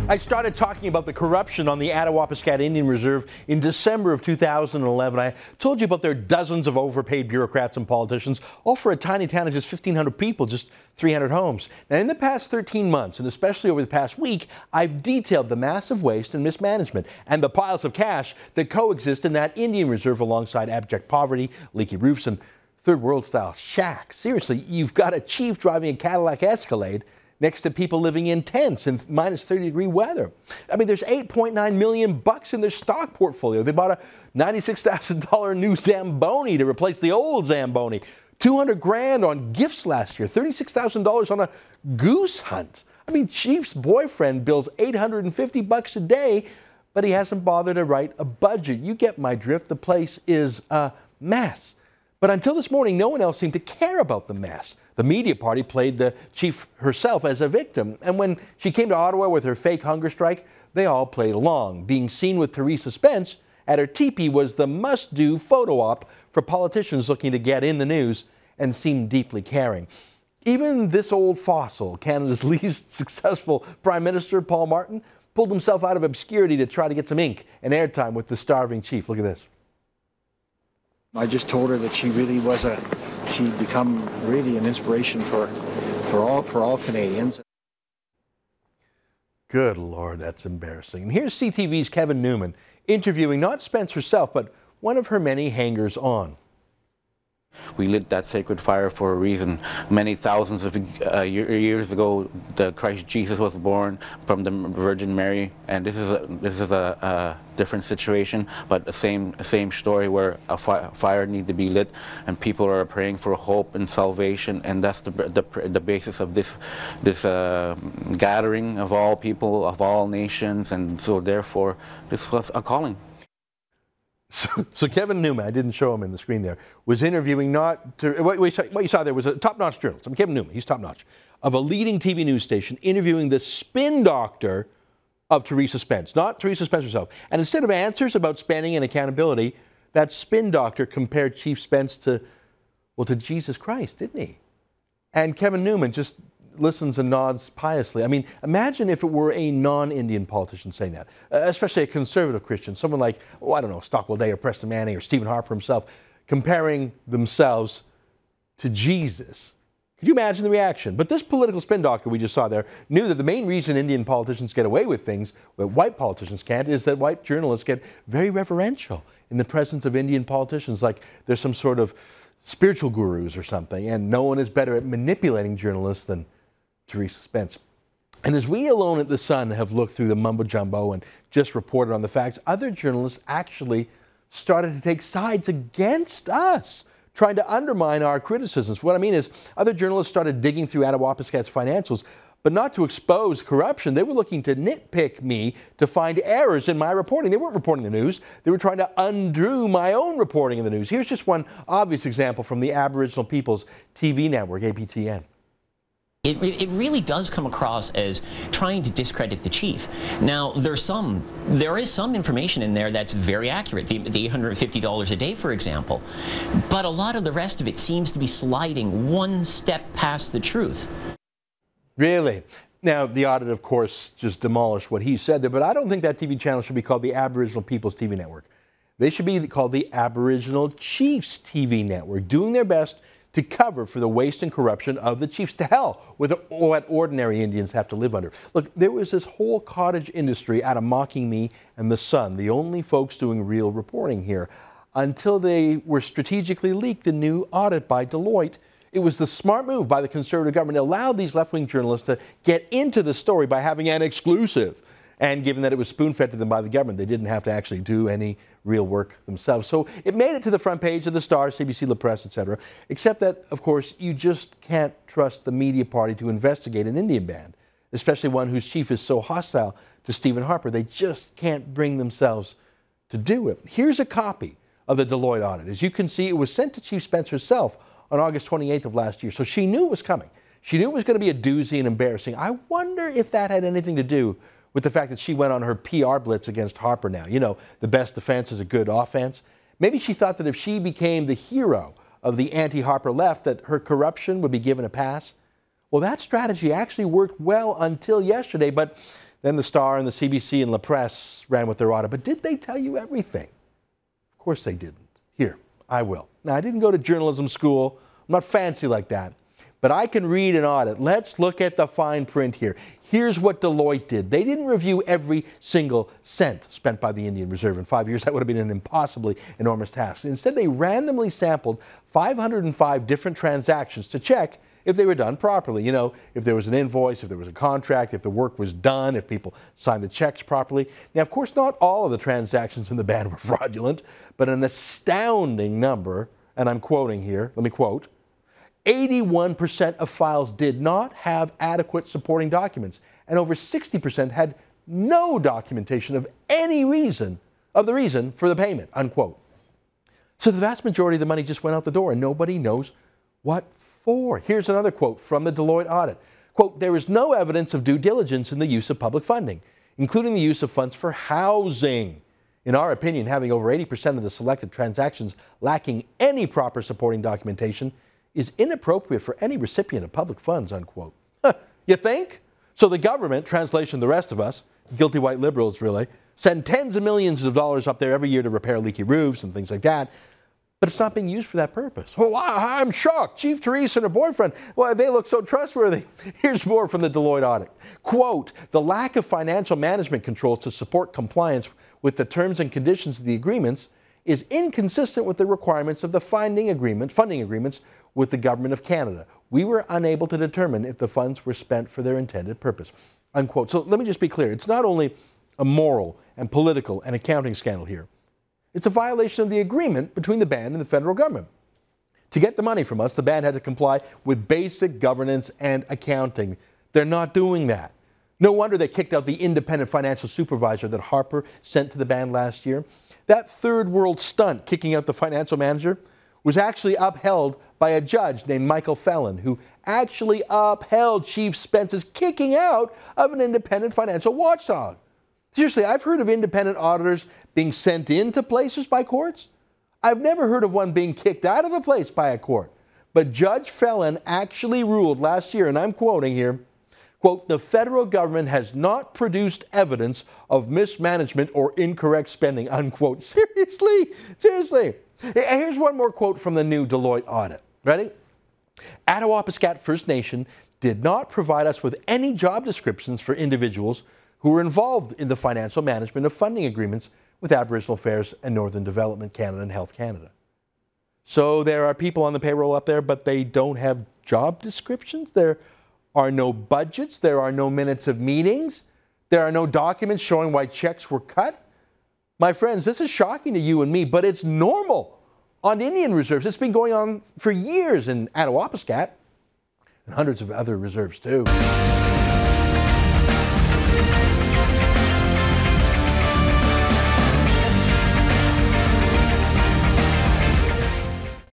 I started talking about the corruption on the Attawapiskat Indian Reserve in December of 2011. I told you about their dozens of overpaid bureaucrats and politicians, all for a tiny town of just 1,500 people, just 300 homes. Now, in the past 13 months, and especially over the past week, I've detailed the massive waste and mismanagement and the piles of cash that coexist in that Indian Reserve alongside abject poverty, leaky roofs, and third world style shacks. Seriously, you've got a chief driving a Cadillac Escalade next to people living in tents in minus 30-degree weather. I mean, there's $8.9 million in their stock portfolio. They bought a $96,000 new Zamboni to replace the old Zamboni. $200,000 on gifts last year. $36,000 on a goose hunt. I mean, Chief's boyfriend bills $850 a day, but he hasn't bothered to write a budget. You get my drift. The place is a mess. But until this morning, no one else seemed to care about the mess. The media party played the chief herself as a victim. And when she came to Ottawa with her fake hunger strike, they all played along. Being seen with Theresa Spence at her teepee was the must-do photo op for politicians looking to get in the news and seem deeply caring. Even this old fossil, Canada's least successful Prime Minister, Paul Martin, pulled himself out of obscurity to try to get some ink and airtime with the starving chief. Look at this. I just told her that she really was she'd become really an inspiration for all Canadians. Good Lord, that's embarrassing. And here's CTV's Kevin Newman interviewing not Spence herself, but one of her many hangers-on. We lit that sacred fire for a reason. Many thousands of years ago, the Christ Jesus was born from the Virgin Mary, and this is a different situation, but the same story where a fire needs to be lit, and people are praying for hope and salvation, and that's the basis of this gathering of all people, of all nations, and so therefore this was a calling. So Kevin Newman, I didn't show him in the screen there, was interviewing what you saw there was a top-notch journalist. I'm Kevin Newman, he's top-notch, of a leading TV news station interviewing the spin doctor of Theresa Spence, not Theresa Spence herself. And instead of answers about spending and accountability, that spin doctor compared Chief Spence to Jesus Christ, didn't he? And Kevin Newman just listens and nods piously. I mean, imagine if it were a non-Indian politician saying that, especially a conservative Christian, someone like, I don't know, Stockwell Day or Preston Manning or Stephen Harper himself, comparing themselves to Jesus. Could you imagine the reaction? But this political spin doctor we just saw there knew that the main reason Indian politicians get away with things that white politicians can't is that white journalists get very reverential in the presence of Indian politicians, like there's some sort of spiritual gurus or something, and no one is better at manipulating journalists than Theresa Spence. And as we alone at The Sun have looked through the mumbo-jumbo and just reported on the facts, other journalists actually started to take sides against us, trying to undermine our criticisms. What I mean is, other journalists started digging through Attawapiskat's financials, but not to expose corruption. They were looking to nitpick me to find errors in my reporting. They weren't reporting the news. They were trying to undo my own reporting of the news. Here's just one obvious example from the Aboriginal People's TV network, APTN. It really does come across as trying to discredit the chief. Now, there is some information in there that's very accurate, the $850 a day, for example. But a lot of the rest of it seems to be sliding one step past the truth. Really? Now, the audit, of course, just demolished what he said there, but I don't think that TV channel should be called the Aboriginal People's TV Network. They should be called the Aboriginal Chiefs TV Network, doing their best to cover for the waste and corruption of the chiefs. To hell with what ordinary Indians have to live under. Look, there was this whole cottage industry out of mocking me and The Sun, the only folks doing real reporting here, until they were strategically leaked the new audit by Deloitte. It was the smart move by the Conservative government to allow these left-wing journalists to get into the story by having an exclusive. And given that it was spoon-fed to them by the government, they didn't have to actually do any real work themselves. So it made it to the front page of the Star, CBC, La Presse, etc. Except that, of course, you just can't trust the media party to investigate an Indian band, especially one whose chief is so hostile to Stephen Harper. They just can't bring themselves to do it. Here's a copy of the Deloitte audit. As you can see, it was sent to Chief Spence herself on August 28th of last year. So she knew it was coming. She knew it was going to be a doozy and embarrassing. I wonder if that had anything to do with the fact that she went on her PR blitz against Harper now. You know, the best defense is a good offense. Maybe she thought that if she became the hero of the anti-Harper left, that her corruption would be given a pass. Well, that strategy actually worked well until yesterday, but Then the Star and the CBC and La Presse ran with their audit. But did they tell you everything? Of course they didn't. Here, I will. Now, I didn't go to journalism school. I'm not fancy like that. But I can read an audit. Let's look at the fine print here. Here's what Deloitte did. They didn't review every single cent spent by the Indian Reserve in 5 years. That would have been an impossibly enormous task. Instead, they randomly sampled 505 different transactions to check if they were done properly. You know, if there was an invoice, if there was a contract, if the work was done, if people signed the checks properly. Now, of course, not all of the transactions in the ban were fraudulent, but an astounding number, and I'm quoting here, let me quote, 81% of files did not have adequate supporting documents, and over 60% had no documentation of any reason, of the reason for the payment, unquote. So the vast majority of the money just went out the door, and nobody knows what for. Here's another quote from the Deloitte audit. Quote, there is no evidence of due diligence in the use of public funding, including the use of funds for housing. In our opinion, having over 80% of the selected transactions lacking any proper supporting documentation is inappropriate for any recipient of public funds, unquote. You think? So the government, translation the rest of us, guilty white liberals really, send tens of millions of dollars up there every year to repair leaky roofs and things like that, but it's not being used for that purpose. Oh, I'm shocked. Chief Teresa and her boyfriend, well, they look so trustworthy. Here's more from the Deloitte audit. Quote, the lack of financial management controls to support compliance with the terms and conditions of the agreements is inconsistent with the requirements of the funding agreements with the Government of Canada. We were unable to determine if the funds were spent for their intended purpose, unquote. So let me just be clear. It's not only a moral and political and accounting scandal here. It's a violation of the agreement between the band and the federal government. To get the money from us, the band had to comply with basic governance and accounting. They're not doing that. No wonder they kicked out the independent financial supervisor that Harper sent to the band last year. That third world stunt, kicking out the financial manager, was actually upheld by a judge named Michael Fallon, who actually upheld Chief Spence's kicking out of an independent financial watchdog. Seriously, I've heard of independent auditors being sent into places by courts. I've never heard of one being kicked out of a place by a court. But Judge Fallon actually ruled last year, and I'm quoting here, quote, the federal government has not produced evidence of mismanagement or incorrect spending, unquote. Seriously? Seriously. Here's one more quote from the new Deloitte audit. Ready? Attawapiskat First Nation did not provide us with any job descriptions for individuals who were involved in the financial management of funding agreements with Aboriginal Affairs and Northern Development Canada and Health Canada. So there are people on the payroll up there, but they don't have job descriptions. There are no budgets. There are no minutes of meetings. There are no documents showing why checks were cut. My friends, this is shocking to you and me, but it's normal on Indian reserves. It's been going on for years in Attawapiskat and hundreds of other reserves too.